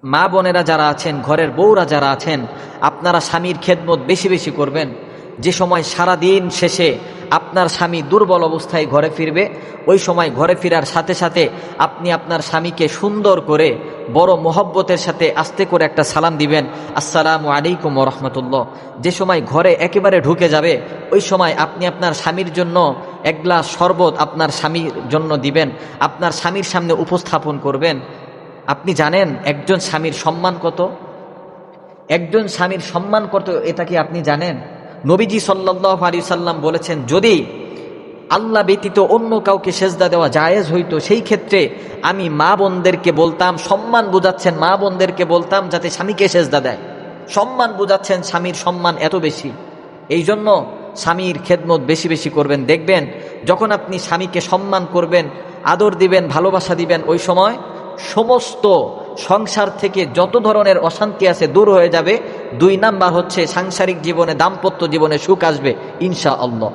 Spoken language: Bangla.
মা বোনেরা যারা আছেন, ঘরের বউরা যারা আছেন, আপনারা স্বামীর খেদমত বেশি বেশি করবেন। যে সময় সারা দিন শেষে আপনার স্বামী দুর্বল অবস্থায় ঘরে ফিরবে, ওই সময় ঘরে ফেরার সাথে সাথে আপনি আপনার স্বামীকে সুন্দর করে বড় মোহব্বতের সাথে আস্তে করে একটা সালাম দিবেন, আসসালামু আলাইকুম ওয়া রাহমাতুল্লাহ। যে সময় ঘরে একেবারে ঢুকে যাবে, ওই সময় আপনি আপনার স্বামীর জন্য এক গ্লাস শরবত আপনার স্বামীর জন্য দিবেন, আপনার স্বামীর সামনে উপস্থাপন করবেন। আপনি জানেন একজন স্বামীর সম্মান কত? একজন স্বামীর সম্মান কত এটা কি আপনি জানেন? নবীজি সাল্লাল্লাহু আলাইহি সাল্লাম বলেছেন, যদি আল্লাহ ব্যতীত অন্য কাউকে সেজদা দেওয়া জায়েজ হইতো, সেই ক্ষেত্রে আমি মা বোনদেরকে বলতাম, সম্মান বুঝাচ্ছেন মা বোনদেরকে বলতাম যাতে স্বামীকে সেজদা দেয়। সম্মান বুঝাচ্ছেন, স্বামীর সম্মান এত বেশি। এই জন্য স্বামীর খেদমত বেশি বেশি করবেন। দেখবেন যখন আপনি স্বামীকে সম্মান করবেন, আদর দিবেন, ভালোবাসা দিবেন, ওই সময় সমস্ত সংসার থেকে যত ধরনের অশান্তি আছে দূর হয়ে যাবে। 2 নাম্বার হচ্ছে সাংসারিক জীবনে, দাম্পত্য জীবনে সুখ আসবে ইনশাআল্লাহ।